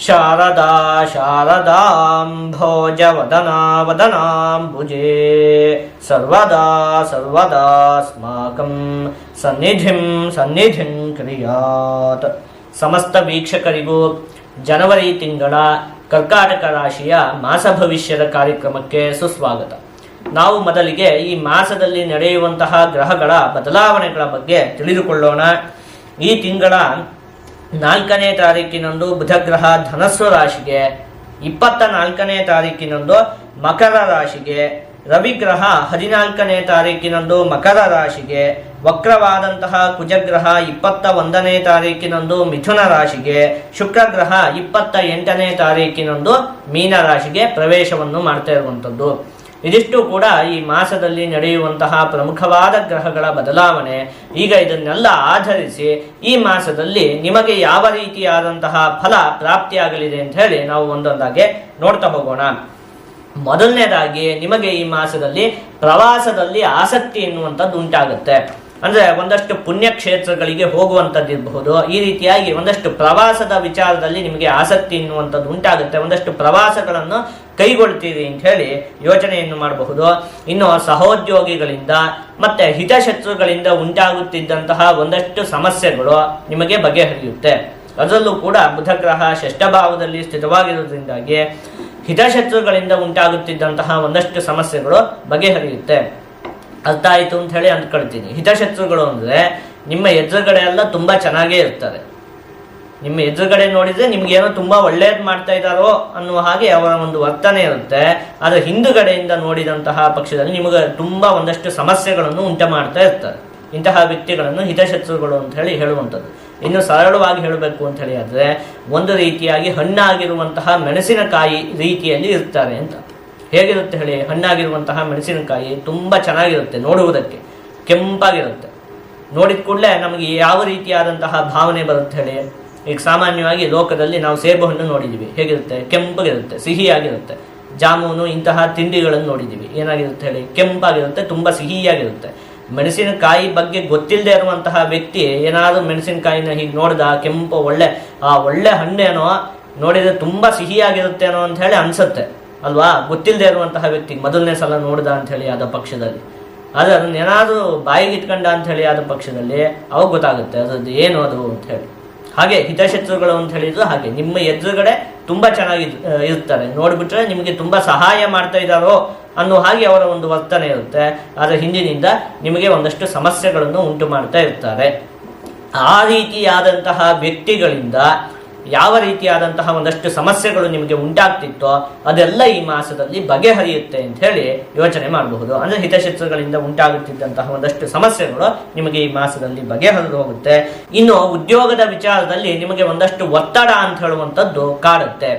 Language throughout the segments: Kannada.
ಶಾರದಾ ಶಾರದಾಂಭೋಜವದನಾ ವದನಾಂಬುಜೇ ಸರ್ವದಾ ಸರ್ವದಾಸ್ಮಾಕಂ ಸನ್ನಿಧಿಂ ಸನ್ನಿಧಿಂ ಕ್ರಿಯಾತ್. ಸಮಸ್ತ ವೀಕ್ಷಕರಿಗೂ ಜನವರಿ ತಿಂಗಳ ಕರ್ಕಾಟಕ ರಾಶಿಯ ಮಾಸ ಭವಿಷ್ಯದ ಕಾರ್ಯಕ್ರಮಕ್ಕೆ ಸುಸ್ವಾಗತ. ನಾವು ಮೊದಲಿಗೆ ಈ ಮಾಸದಲ್ಲಿ ನಡೆಯುವಂತಹ ಗ್ರಹಗಳ ಬದಲಾವಣೆಗಳ ಬಗ್ಗೆ ತಿಳಿದುಕೊಳ್ಳೋಣ. ಈ ತಿಂಗಳ 4ನೇ ತಾರೀಕಿನಂದು ಬುಧಗ್ರಹ ಧನಸ್ಸು ರಾಶಿಗೆ, 24ನೇ ತಾರೀಕಿನಂದು ಮಕರ ರಾಶಿಗೆ, ರವಿಗ್ರಹ 14ನೇ ತಾರೀಕಿನಂದು ಮಕರ ರಾಶಿಗೆ, ವಕ್ರವಾದಂತಹ ಕುಜಗ್ರಹ 21ನೇ ತಾರೀಕಿನಂದು ಮಿಥುನ ರಾಶಿಗೆ, ಶುಕ್ರಗ್ರಹ 28ನೇ ತಾರೀಕಿನಂದು ಮೀನ ರಾಶಿಗೆ ಪ್ರವೇಶವನ್ನು ಮಾಡ್ತಾ ಇರುವಂಥದ್ದು. ಇದಿಷ್ಟು ಕೂಡ ಈ ಮಾಸದಲ್ಲಿ ನಡೆಯುವಂತಹ ಪ್ರಮುಖವಾದ ಗ್ರಹಗಳ ಬದಲಾವಣೆ. ಈಗ ಇದನ್ನೆಲ್ಲ ಆಧರಿಸಿ ಈ ಮಾಸದಲ್ಲಿ ನಿಮಗೆ ಯಾವ ರೀತಿಯಾದಂತಹ ಫಲ ಪ್ರಾಪ್ತಿಯಾಗಲಿದೆ ಅಂತ ಹೇಳಿ ನಾವು ಒಂದೊಂದಾಗಿ ನೋಡ್ತಾ ಹೋಗೋಣ. ಮೊದಲನೇದಾಗಿ ನಿಮಗೆ ಈ ಮಾಸದಲ್ಲಿ ಪ್ರವಾಸದಲ್ಲಿ ಆಸಕ್ತಿ ಎನ್ನುವಂಥದ್ದು ಉಂಟಾಗುತ್ತೆ. ಅಂದ್ರೆ ಒಂದಷ್ಟು ಪುಣ್ಯಕ್ಷೇತ್ರಗಳಿಗೆ ಹೋಗುವಂಥದ್ದಿರಬಹುದು. ಈ ರೀತಿಯಾಗಿ ಒಂದಷ್ಟು ಪ್ರವಾಸದ ವಿಚಾರದಲ್ಲಿ ನಿಮಗೆ ಆಸಕ್ತಿ ಎನ್ನುವಂಥದ್ದು ಉಂಟಾಗುತ್ತೆ. ಒಂದಷ್ಟು ಪ್ರವಾಸಗಳನ್ನು ಕೈಗೊಳ್ತೀರಿ ಅಂತ ಹೇಳಿ ಯೋಚನೆಯನ್ನು ಮಾಡಬಹುದು. ಇನ್ನು ಸಹೋದ್ಯೋಗಿಗಳಿಂದ ಮತ್ತೆ ಹಿತಶತ್ರುಗಳಿಂದ ಉಂಟಾಗುತ್ತಿದ್ದಂತಹ ಒಂದಷ್ಟು ಸಮಸ್ಯೆಗಳು ನಿಮಗೆ ಬಗೆಹರಿಯುತ್ತೆ. ಅದರಲ್ಲೂ ಕೂಡ ಬುಧಗ್ರಹ ಷಷ್ಠಭಾವದಲ್ಲಿ ಸ್ಥಿತವಾಗಿರುವುದರಿಂದಾಗಿ ಹಿತಶತ್ರುಗಳಿಂದ ಉಂಟಾಗುತ್ತಿದ್ದಂತಹ ಒಂದಷ್ಟು ಸಮಸ್ಯೆಗಳು ಬಗೆಹರಿಯುತ್ತೆ. ಅರ್ಥ ಆಯಿತು ಅಂತ ಹೇಳಿ ಅಂದ್ಕೊಳ್ತೀನಿ. ಹಿತಶತ್ರುಗಳು ಅಂದರೆ ನಿಮ್ಮ ಎದುರುಗಡೆ ಎಲ್ಲ ತುಂಬಾ ಚೆನ್ನಾಗೇ ಇರ್ತಾರೆ. ನಿಮ್ಮ ಎದುರುಗಡೆ ನೋಡಿದ್ರೆ ನಿಮ್ಗೇನೋ ತುಂಬಾ ಒಳ್ಳೇದು ಮಾಡ್ತಾ ಇದ್ದಾರೋ ಅನ್ನುವ ಹಾಗೆ ಅವರ ಒಂದು ವರ್ತನೆ ಇರುತ್ತೆ. ಆದರೆ ಹಿಂದುಗಡೆಯಿಂದ ನೋಡಿದಂತಹ ಪಕ್ಷದಲ್ಲಿ ನಿಮಗೆ ತುಂಬಾ ಒಂದಷ್ಟು ಸಮಸ್ಯೆಗಳನ್ನು ಉಂಟು ಮಾಡ್ತಾ ಇರ್ತಾರೆ. ಇಂತಹ ವ್ಯಕ್ತಿಗಳನ್ನು ಹಿತಶತ್ರುಗಳು ಅಂತ ಹೇಳಿ ಹೇಳುವಂಥದ್ದು. ಇನ್ನು ಸರಳವಾಗಿ ಹೇಳಬೇಕು ಅಂತ ಹೇಳಿ ಆದ್ರೆ ಒಂದು ರೀತಿಯಾಗಿ ಹಣ್ಣಾಗಿರುವಂತಹ ಮೆಣಸಿನಕಾಯಿ ರೀತಿಯಲ್ಲಿ ಇರ್ತಾರೆ ಅಂತ. ಹೇಗಿರುತ್ತೆ ಹೇಳಿ? ಹಣ್ಣಾಗಿರುವಂತಹ ಮೆಣಸಿನಕಾಯಿ ತುಂಬಾ ಚೆನ್ನಾಗಿರುತ್ತೆ, ನೋಡುವುದಕ್ಕೆ ಕೆಂಪಾಗಿರುತ್ತೆ. ನೋಡಿದ ಕೂಡಲೇ ನಮಗೆ ಯಾವ ರೀತಿಯಾದಂತಹ ಭಾವನೆ ಬರುತ್ತೆ ಹೇಳಿ? ಈಗ ಸಾಮಾನ್ಯವಾಗಿ ಲೋಕದಲ್ಲಿ ನಾವು ಸೇಬು ಹಣ್ಣು ನೋಡಿದ್ದೀವಿ, ಹೇಗಿರುತ್ತೆ? ಕೆಂಪಾಗಿರುತ್ತೆ, ಸಿಹಿಯಾಗಿರುತ್ತೆ. ಜಾಮೂನು ಇಂತಹ ತಿಂಡಿಗಳನ್ನು ನೋಡಿದ್ದೀವಿ, ಏನಾಗಿರುತ್ತೆ ಹೇಳಿ? ಕೆಂಪಾಗಿರುತ್ತೆ, ತುಂಬಾ ಸಿಹಿಯಾಗಿರುತ್ತೆ. ಮೆಣಸಿನಕಾಯಿ ಬಗ್ಗೆ ಗೊತ್ತಿಲ್ಲದೆ ಇರುವಂತಹ ವ್ಯಕ್ತಿ ಏನಾದರೂ ಮೆಣಸಿನಕಾಯಿನ ಹೀಗೆ ನೋಡ್ದ, ಕೆಂಪು ಒಳ್ಳೆ ಹಣ್ಣೇನೋ ನೋಡಿದ್ರೆ ತುಂಬಾ ಸಿಹಿಯಾಗಿರುತ್ತೇನೋ ಅಂತ ಹೇಳಿ ಅನ್ಸುತ್ತೆ ಅಲ್ವಾ? ಗೊತ್ತಿಲ್ಲದೆ ಇರುವಂತಹ ವ್ಯಕ್ತಿ ಮೊದಲನೇ ಸಲ ನೋಡ್ದ ಅಂತ ಹೇಳಿ ಆದ ಪಕ್ಷದಲ್ಲಿ, ಆದರೆ ಅದನ್ನ ಏನಾದರೂ ಬಾಯಿಗೆ ಇಟ್ಕೊಂಡ ಅಂತ ಹೇಳಿ ಆದ ಪಕ್ಷದಲ್ಲಿ ಅವಾಗ ಗೊತ್ತಾಗುತ್ತೆ ಅದ್ರದ್ದು ಏನು ಅದು ಅಂತ ಹೇಳಿ. ಹಾಗೆ ಹಿತಶತ್ರುಗಳು ಅಂತ ಹೇಳಿದ್ರು ಹಾಗೆ ನಿಮ್ಮ ಎದುರುಗಡೆ ತುಂಬಾ ಚೆನ್ನಾಗಿ ಇರ್ತಾರೆ. ನೋಡ್ಬಿಟ್ರೆ ನಿಮಗೆ ತುಂಬಾ ಸಹಾಯ ಮಾಡ್ತಾ ಇದ್ದಾರೋ ಅನ್ನೋ ಹಾಗೆ ಅವರ ಒಂದು ವರ್ತನೆ ಇರುತ್ತೆ. ಆದರೆ ಹಿಂದಿನಿಂದ ನಿಮಗೆ ಒಂದಷ್ಟು ಸಮಸ್ಯೆಗಳನ್ನು ಉಂಟು ಮಾಡ್ತಾ ಇರ್ತಾರೆ. ಆ ರೀತಿಯಾದಂತಹ ವ್ಯಕ್ತಿಗಳಿಂದ ಯಾವ ರೀತಿಯಾದಂತಹ ಒಂದಷ್ಟು ಸಮಸ್ಯೆಗಳು ನಿಮಗೆ ಉಂಟಾಗ್ತಿತ್ತೋ ಅದೆಲ್ಲ ಈ ಮಾಸದಲ್ಲಿ ಬಗೆಹರಿಯುತ್ತೆ ಅಂತ ಹೇಳಿ ಯೋಚನೆ ಮಾಡಬಹುದು. ಅಂದ್ರೆ ಹಿತಶತ್ರುಗಳಿಂದ ಉಂಟಾಗುತ್ತಿದ್ದಂತಹ ಒಂದಷ್ಟು ಸಮಸ್ಯೆಗಳು ನಿಮಗೆ ಈ ಮಾಸದಲ್ಲಿ ಬಗೆಹರಿದು ಹೋಗುತ್ತೆ. ಇನ್ನು ಉದ್ಯೋಗದ ವಿಚಾರದಲ್ಲಿ ನಿಮಗೆ ಒಂದಷ್ಟು ಒತ್ತಡ ಅಂತ ಹೇಳುವಂಥದ್ದು ಕಾಡುತ್ತೆ.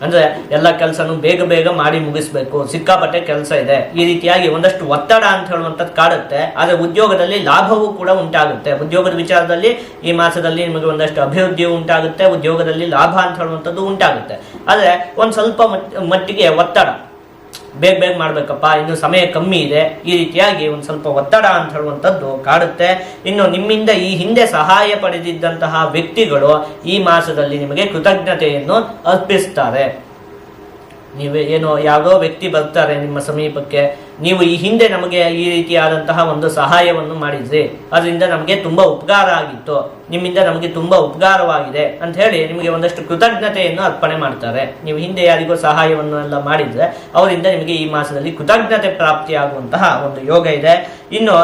ಅಂದ್ರೆ ಎಲ್ಲ ಕೆಲಸನೂ ಬೇಗ ಬೇಗ ಮಾಡಿ ಮುಗಿಸ್ಬೇಕು, ಸಿಕ್ಕಾಪಟ್ಟೆ ಕೆಲಸ ಇದೆ, ಈ ರೀತಿಯಾಗಿ ಒಂದಷ್ಟು ಒತ್ತಡ ಅಂತ ಹೇಳುವಂಥದ್ದು ಕಾಡುತ್ತೆ. ಆದರೆ ಉದ್ಯೋಗದಲ್ಲಿ ಲಾಭವೂ ಕೂಡ ಉಂಟಾಗುತ್ತೆ. ಉದ್ಯೋಗದ ವಿಚಾರದಲ್ಲಿ ಈ ಮಾಸದಲ್ಲಿ ನಿಮಗೆ ಒಂದಷ್ಟು ಅಭಿವೃದ್ಧಿಯೂ ಉಂಟಾಗುತ್ತೆ, ಉದ್ಯೋಗದಲ್ಲಿ ಲಾಭ ಅಂತ ಹೇಳುವಂಥದ್ದು ಉಂಟಾಗುತ್ತೆ. ಆದರೆ ಒಂದು ಸ್ವಲ್ಪ ಮಟ್ಟಿಗೆ ಒತ್ತಡ, ಬೇಗ ಮಾಡ್ಬೇಕಪ್ಪ, ಇನ್ನು ಸಮಯ ಕಮ್ಮಿ ಇದೆ, ಈ ರೀತಿಯಾಗಿ ಒಂದು ಸ್ವಲ್ಪ ಒತ್ತಡ ಅಂತ ಹೇಳುವಂಥದ್ದು ಕಾಡುತ್ತೆ. ಇನ್ನು ನಿಮ್ಮಿಂದ ಈ ಹಿಂದೆ ಸಹಾಯ ಪಡೆದಿದ್ದಂತಹ ವ್ಯಕ್ತಿಗಳು ಈ ಮಾಸದಲ್ಲಿ ನಿಮಗೆ ಕೃತಜ್ಞತೆಯನ್ನು ಅರ್ಪಿಸ್ತಾರೆ. ಏನೋ ಯಾವುದೋ ವ್ಯಕ್ತಿ ಬರ್ತಾರೆ ನಿಮ್ಮ ಸಮೀಪಕ್ಕೆ, ನೀವು ಈ ಹಿಂದೆ ನಮಗೆ ಈ ರೀತಿಯಾದಂತಹ ಒಂದು ಸಹಾಯವನ್ನು ಮಾಡಿದ್ರಿ, ಅದರಿಂದ ನಮಗೆ ತುಂಬಾ ಉಪಕಾರ ಆಗಿತ್ತು, ನಿಮ್ಮಿಂದ ನಮಗೆ ತುಂಬಾ ಉಪಕಾರವಾಗಿದೆ ಅಂತ ಹೇಳಿ ನಿಮಗೆ ಒಂದಷ್ಟು ಕೃತಜ್ಞತೆಯನ್ನು ಅರ್ಪಣೆ ಮಾಡ್ತಾರೆ. ನೀವು ಹಿಂದೆ ಯಾರಿಗೂ ಸಹಾಯವನ್ನು ಎಲ್ಲ ಮಾಡಿದ್ರೆ ಅವರಿಂದ ನಿಮಗೆ ಈ ಮಾಸದಲ್ಲಿ ಕೃತಜ್ಞತೆ ಪ್ರಾಪ್ತಿಯಾಗುವಂತಹ ಒಂದು ಯೋಗ ಇದೆ. ಇನ್ನು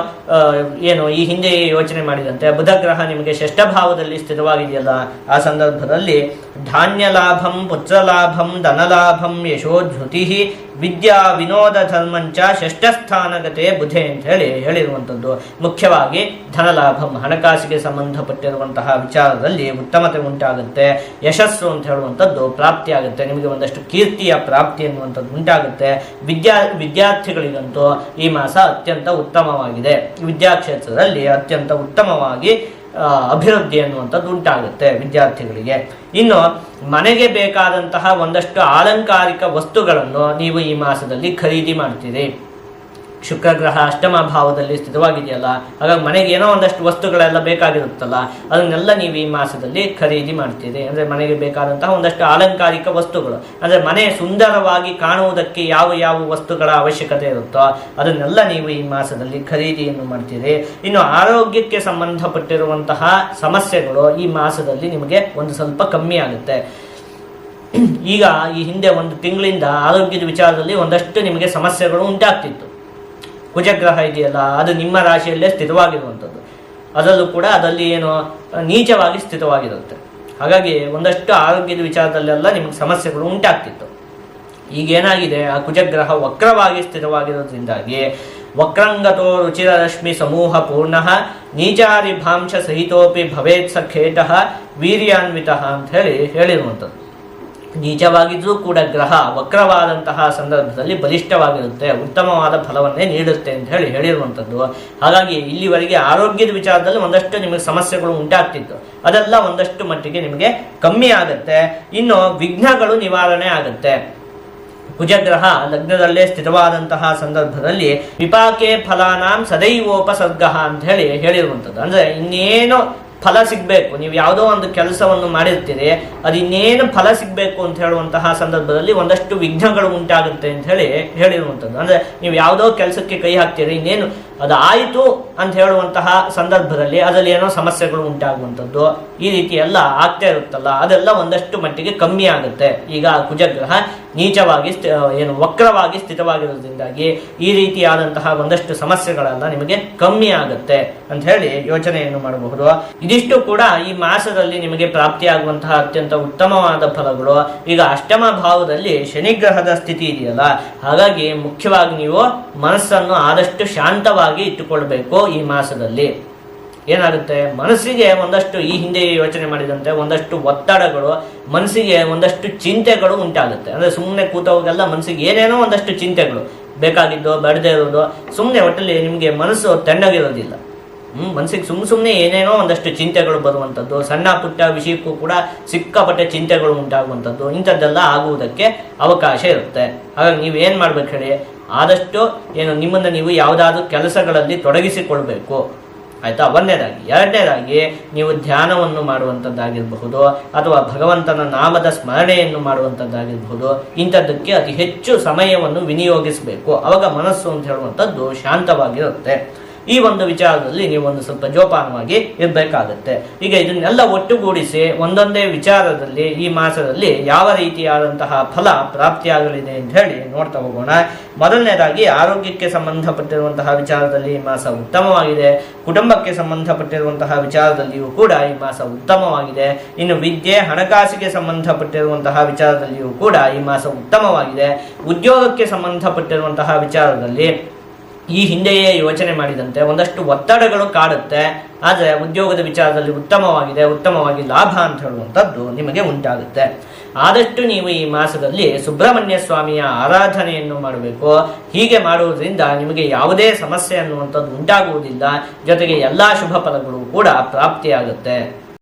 ಏನು ಈ ಹಿಂದೆ ಯೋಚನೆ ಮಾಡಿದಂತೆ ಬುಧಗ್ರಹ ನಿಮಗೆ ಷಷ್ಠಭಾವದಲ್ಲಿ ಸ್ಥಿತವಾಗಿದೆಯಲ್ಲ, ಆ ಸಂದರ್ಭದಲ್ಲಿ ಧಾನ್ಯ ಲಾಭಂ, ಪುತ್ರ ಲಾಭಂ, ಧನಲಾಭಂ, ಯಶೋಧೃತಿ, ವಿದ್ಯಾ ವಿನೋದ ಧರ್ಮಂಚ ಷಷ್ಠಸ್ಥಾನಗತೆ ಬುಧೆ ಅಂತ ಹೇಳಿ ಹೇಳಿರುವಂಥದ್ದು. ಮುಖ್ಯವಾಗಿ ಧನಲಾಭಂ, ಹಣಕಾಸಿಗೆ ಸಂಬಂಧಪಟ್ಟಿರುವಂತಹ ವಿಚಾರದಲ್ಲಿ ಉತ್ತಮತೆ ಉಂಟಾಗುತ್ತೆ. ಯಶಸ್ಸು ಅಂತ ಹೇಳುವಂಥದ್ದು ಪ್ರಾಪ್ತಿಯಾಗುತ್ತೆ, ನಿಮಗೆ ಒಂದಷ್ಟು ಕೀರ್ತಿಯ ಪ್ರಾಪ್ತಿ ಎನ್ನುವಂಥದ್ದು ಉಂಟಾಗುತ್ತೆ. ವಿದ್ಯಾರ್ಥಿಗಳಿಗಂತೂ ಈ ಮಾಸ ಅತ್ಯಂತ ಉತ್ತಮವಾಗಿದೆ. ವಿದ್ಯಾಕ್ಷೇತ್ರದಲ್ಲಿ ಅತ್ಯಂತ ಉತ್ತಮವಾಗಿ ಅಭಿವೃದ್ಧಿ ಅನ್ನುವಂಥದ್ದು ಉಂಟಾಗುತ್ತೆ ವಿದ್ಯಾರ್ಥಿಗಳಿಗೆ. ಇನ್ನು ಮನೆಗೆ ಬೇಕಾದಂತಹ ಒಂದಷ್ಟು ಆಲಂಕಾರಿಕ ವಸ್ತುಗಳನ್ನು ನೀವು ಈ ಮಾಸದಲ್ಲಿ ಖರೀದಿ ಮಾಡ್ತೀರಿ. ಶುಕ್ರ ಗ್ರಹ ಅಷ್ಟಮ ಭಾವದಲ್ಲಿ ಸ್ಥಿತವಾಗಿದೆಯಲ್ಲ, ಹಾಗಾಗಿ ಮನೆಗೆ ಏನೋ ಒಂದಷ್ಟು ವಸ್ತುಗಳೆಲ್ಲ ಬೇಕಾಗಿರುತ್ತಲ್ಲ, ಅದನ್ನೆಲ್ಲ ನೀವು ಈ ಮಾಸದಲ್ಲಿ ಖರೀದಿ ಮಾಡ್ತೀರಿ. ಅಂದರೆ ಮನೆಗೆ ಬೇಕಾದಂತಹ ಒಂದಷ್ಟು ಅಲಂಕಾರಿಕ ವಸ್ತುಗಳು, ಅಂದರೆ ಮನೆ ಸುಂದರವಾಗಿ ಕಾಣುವುದಕ್ಕೆ ಯಾವ ಯಾವ ವಸ್ತುಗಳ ಅವಶ್ಯಕತೆ ಇರುತ್ತೋ ಅದನ್ನೆಲ್ಲ ನೀವು ಈ ಮಾಸದಲ್ಲಿ ಖರೀದಿಯನ್ನು ಮಾಡ್ತೀರಿ. ಇನ್ನು ಆರೋಗ್ಯಕ್ಕೆ ಸಂಬಂಧಪಟ್ಟಿರುವಂತಹ ಸಮಸ್ಯೆಗಳು ಈ ಮಾಸದಲ್ಲಿ ನಿಮಗೆ ಒಂದು ಸ್ವಲ್ಪ ಕಮ್ಮಿ ಆಗುತ್ತೆ. ಈಗ ಈ ಹಿಂದೆ ಒಂದು ತಿಂಗಳಿಂದ ಆರೋಗ್ಯದ ವಿಚಾರದಲ್ಲಿ ಒಂದಷ್ಟು ನಿಮಗೆ ಸಮಸ್ಯೆಗಳು ಉಂಟಾಗ್ತಿತ್ತು. ಕುಜಗ್ರಹ ಇದೆಯಲ್ಲ, ಅದು ನಿಮ್ಮ ರಾಶಿಯಲ್ಲೇ ಸ್ಥಿತವಾಗಿರುವಂಥದ್ದು, ಅದರಲ್ಲೂ ಕೂಡ ಅದರಲ್ಲಿ ಏನು ನೀಚವಾಗಿ ಸ್ಥಿತವಾಗಿರುತ್ತೆ. ಹಾಗಾಗಿ ಒಂದಷ್ಟು ಆರೋಗ್ಯದ ವಿಚಾರದಲ್ಲೆಲ್ಲ ನಿಮಗೆ ಸಮಸ್ಯೆಗಳು ಉಂಟಾಗ್ತಿತ್ತು. ಈಗೇನಾಗಿದೆ, ಆ ಕುಜಗ್ರಹ ವಕ್ರವಾಗಿ ಸ್ಥಿತವಾಗಿರೋದ್ರಿಂದಾಗಿ ವಕ್ರಂಗತೋ ರುಚಿರ ರಶ್ಮಿ ಸಮೂಹ ಪೂರ್ಣ ನೀಚಾರಿಭಾಂಶ ಸಹಿತೋಪಿ ಭವೇತ್ ಸ ಖೇಟಃ ವೀರ್ಯಾನ್ವಿತ ಅಂತ ಹೇಳಿರುವಂಥದ್ದು. ನೀಚವಾಗಿದ್ರೂ ಕೂಡ ಗ್ರಹ ವಕ್ರವಾದಂತಹ ಸಂದರ್ಭದಲ್ಲಿ ಬಲಿಷ್ಠವಾಗಿರುತ್ತೆ, ಉತ್ತಮವಾದ ಫಲವನ್ನೇ ನೀಡುತ್ತೆ ಅಂತ ಹೇಳಿರುವಂಥದ್ದು. ಹಾಗಾಗಿ ಇಲ್ಲಿವರೆಗೆ ಆರೋಗ್ಯದ ವಿಚಾರದಲ್ಲಿ ಒಂದಷ್ಟು ನಿಮಗೆ ಸಮಸ್ಯೆಗಳು ಉಂಟಾಗ್ತಿತ್ತು, ಅದೆಲ್ಲ ಒಂದಷ್ಟು ಮಟ್ಟಿಗೆ ನಿಮಗೆ ಕಮ್ಮಿ ಆಗುತ್ತೆ. ಇನ್ನು ವಿಘ್ನಗಳು ನಿವಾರಣೆ ಆಗುತ್ತೆ. ಕುಜಗ್ರಹ ಲಗ್ನದಲ್ಲೇ ಸ್ಥಿತವಾದಂತಹ ಸಂದರ್ಭದಲ್ಲಿ ವಿಪಾಕೆ ಫಲಾನಾಂ ಸದೈವೋಪಸರ್ಗ ಅಂತ ಹೇಳಿರುವಂಥದ್ದು. ಅಂದರೆ ಇನ್ನೇನು ಫಲ ಸಿಗಬೇಕು, ನೀವು ಯಾವುದೋ ಒಂದು ಕೆಲಸವನ್ನು ಮಾಡಿರ್ತೀರಿ, ಅದು ಇನ್ನೇನು ಫಲ ಸಿಗಬೇಕು ಅಂತ ಹೇಳುವಂತಹ ಸಂದರ್ಭದಲ್ಲಿ ಒಂದಷ್ಟು ವಿಘ್ನಗಳು ಉಂಟಾಗುತ್ತೆ ಅಂತ ಹೇಳಿರುವಂಥದ್ದು. ಅಂದರೆ ನೀವು ಯಾವುದೋ ಕೆಲಸಕ್ಕೆ ಕೈ ಹಾಕ್ತೀರಿ, ಇನ್ನೇನು ಅದು ಆಯಿತು ಅಂತ ಹೇಳುವಂತಹ ಸಂದರ್ಭದಲ್ಲಿ ಅದರಲ್ಲಿ ಏನೋ ಸಮಸ್ಯೆಗಳು ಉಂಟಾಗುವಂಥದ್ದು, ಈ ರೀತಿ ಎಲ್ಲ ಆಗ್ತಾ ಇರುತ್ತಲ್ಲ, ಅದೆಲ್ಲ ಒಂದಷ್ಟು ಮಟ್ಟಿಗೆ ಕಮ್ಮಿ ಆಗುತ್ತೆ. ಈಗ ಕುಜಗ್ರಹ ನೀಚವಾಗಿ ವಕ್ರವಾಗಿ ಸ್ಥಿತವಾಗಿರೋದ್ರಿಂದಾಗಿ ಈ ರೀತಿಯಾದಂತಹ ಒಂದಷ್ಟು ಸಮಸ್ಯೆಗಳೆಲ್ಲ ನಿಮಗೆ ಕಮ್ಮಿ ಆಗುತ್ತೆ ಅಂತ ಹೇಳಿ ಯೋಚನೆಯನ್ನು ಮಾಡಬಹುದು. ಇದಿಷ್ಟು ಕೂಡ ಈ ಮಾಸದಲ್ಲಿ ನಿಮಗೆ ಪ್ರಾಪ್ತಿಯಾಗುವಂತಹ ಅತ್ಯಂತ ಉತ್ತಮವಾದ ಫಲಗಳು. ಈಗ ಅಷ್ಟಮ ಭಾವದಲ್ಲಿ ಶನಿಗ್ರಹದ ಸ್ಥಿತಿ ಇದೆಯಲ್ಲ, ಹಾಗಾಗಿ ಮುಖ್ಯವಾಗಿ ನೀವು ಮನಸ್ಸನ್ನು ಆದಷ್ಟು ಶಾಂತವಾಗಿ ಇಟ್ಟುಕೊಳ್ಬೇಕು. ಈ ಮಾಸದಲ್ಲಿ ಏನಾಗುತ್ತೆ, ಮನಸ್ಸಿಗೆ ಒಂದಷ್ಟು ಈ ಹಿಂದೆ ಯೋಚನೆ ಮಾಡಿದಂತೆ ಒಂದಷ್ಟು ಒತ್ತಡಗಳು, ಮನಸ್ಸಿಗೆ ಒಂದಷ್ಟು ಚಿಂತೆಗಳು ಉಂಟಾಗುತ್ತೆ. ಅಂದರೆ ಸುಮ್ಮನೆ ಕೂತವಾಗೆಲ್ಲ ಮನಸ್ಸಿಗೆ ಏನೇನೋ ಒಂದಷ್ಟು ಚಿಂತೆಗಳು, ಬೇಕಾಗಿದ್ದು ಬೇಡದೇ ಇರೋದು, ಸುಮ್ಮನೆ ಒಟ್ಟಲ್ಲಿ ನಿಮಗೆ ಮನಸ್ಸು ತಣ್ಣಗಿರೋದಿಲ್ಲ. ಮನಸ್ಸಿಗೆ ಸುಮ್ಮನೆ ಏನೇನೋ ಒಂದಷ್ಟು ಚಿಂತೆಗಳು ಬರುವಂಥದ್ದು, ಸಣ್ಣ ಪುಟ್ಟ ವಿಷಯಕ್ಕೂ ಕೂಡ ಸಿಕ್ಕಾಪಟ್ಟೆ ಚಿಂತೆಗಳು ಉಂಟಾಗುವಂಥದ್ದು, ಇಂಥದ್ದೆಲ್ಲ ಆಗುವುದಕ್ಕೆ ಅವಕಾಶ ಇರುತ್ತೆ. ಹಾಗಾಗಿ ನೀವೇನು ಮಾಡ್ಬೇಕು ಹೇಳಿ, ಆದಷ್ಟು ನಿಮ್ಮನ್ನು ನೀವು ಯಾವುದಾದ್ರೂ ಕೆಲಸಗಳಲ್ಲಿ ತೊಡಗಿಸಿಕೊಳ್ಬೇಕು, ಆಯಿತಾ. ಒಂದನೇದಾಗಿ. ಎರಡನೇದಾಗಿ ನೀವು ಧ್ಯಾನವನ್ನು ಮಾಡುವಂಥದ್ದಾಗಿರಬಹುದು, ಅಥವಾ ಭಗವಂತನ ನಾಮದ ಸ್ಮರಣೆಯನ್ನು ಮಾಡುವಂಥದ್ದಾಗಿರಬಹುದು, ಇಂಥದ್ದಕ್ಕೆ ಅತಿ ಹೆಚ್ಚು ಸಮಯವನ್ನು ವಿನಿಯೋಗಿಸಬೇಕು. ಆವಾಗ ಮನಸ್ಸು ಅಂತ ಹೇಳುವಂಥದ್ದು ಶಾಂತವಾಗಿರುತ್ತೆ. ಈ ಒಂದು ವಿಚಾರದಲ್ಲಿ ನೀವು ಒಂದು ಸ್ವಲ್ಪ ಜೋಪಾನವಾಗಿ ಇರಬೇಕಾಗತ್ತೆ. ಈಗ ಇದನ್ನೆಲ್ಲ ಒಟ್ಟುಗೂಡಿಸಿ ಒಂದೊಂದೇ ವಿಚಾರದಲ್ಲಿ ಈ ಮಾಸದಲ್ಲಿ ಯಾವ ರೀತಿಯಾದಂತಹ ಫಲ ಪ್ರಾಪ್ತಿಯಾಗಲಿದೆ ಅಂತ ಹೇಳಿ ನೋಡ್ತಾ ಹೋಗೋಣ. ಮೊದಲನೇದಾಗಿ ಆರೋಗ್ಯಕ್ಕೆ ಸಂಬಂಧಪಟ್ಟಿರುವಂತಹ ವಿಚಾರದಲ್ಲಿ ಈ ಮಾಸ ಉತ್ತಮವಾಗಿದೆ. ಕುಟುಂಬಕ್ಕೆ ಸಂಬಂಧಪಟ್ಟಿರುವಂತಹ ವಿಚಾರದಲ್ಲಿಯೂ ಕೂಡ ಈ ಮಾಸ ಉತ್ತಮವಾಗಿದೆ. ಇನ್ನು ವಿದ್ಯೆ, ಹಣಕಾಸಿಗೆ ಸಂಬಂಧಪಟ್ಟಿರುವಂತಹ ವಿಚಾರದಲ್ಲಿಯೂ ಕೂಡ ಈ ಮಾಸ ಉತ್ತಮವಾಗಿದೆ. ಉದ್ಯೋಗಕ್ಕೆ ಸಂಬಂಧಪಟ್ಟಿರುವಂತಹ ವಿಚಾರದಲ್ಲಿ ಈ ಹಿಂದೆಯೇ ಯೋಚನೆ ಮಾಡಿದಂತೆ ಒಂದಷ್ಟು ಒತ್ತಡಗಳು ಕಾಡುತ್ತೆ, ಆದರೆ ಉದ್ಯೋಗದ ವಿಚಾರದಲ್ಲಿ ಉತ್ತಮವಾಗಿ ಲಾಭ ಅಂತ ಹೇಳುವಂಥದ್ದು ನಿಮಗೆ ಉಂಟಾಗುತ್ತೆ. ಆದಷ್ಟು ನೀವು ಈ ಮಾಸದಲ್ಲಿ ಸುಬ್ರಹ್ಮಣ್ಯ ಸ್ವಾಮಿಯ ಆರಾಧನೆಯನ್ನು ಮಾಡಬೇಕು. ಹೀಗೆ ಮಾಡುವುದರಿಂದ ನಿಮಗೆ ಯಾವುದೇ ಸಮಸ್ಯೆ ಅನ್ನುವಂಥದ್ದು ಉಂಟಾಗುವುದಿಲ್ಲ, ಜೊತೆಗೆ ಎಲ್ಲ ಶುಭ ಫಲಗಳು ಕೂಡ ಪ್ರಾಪ್ತಿಯಾಗುತ್ತೆ.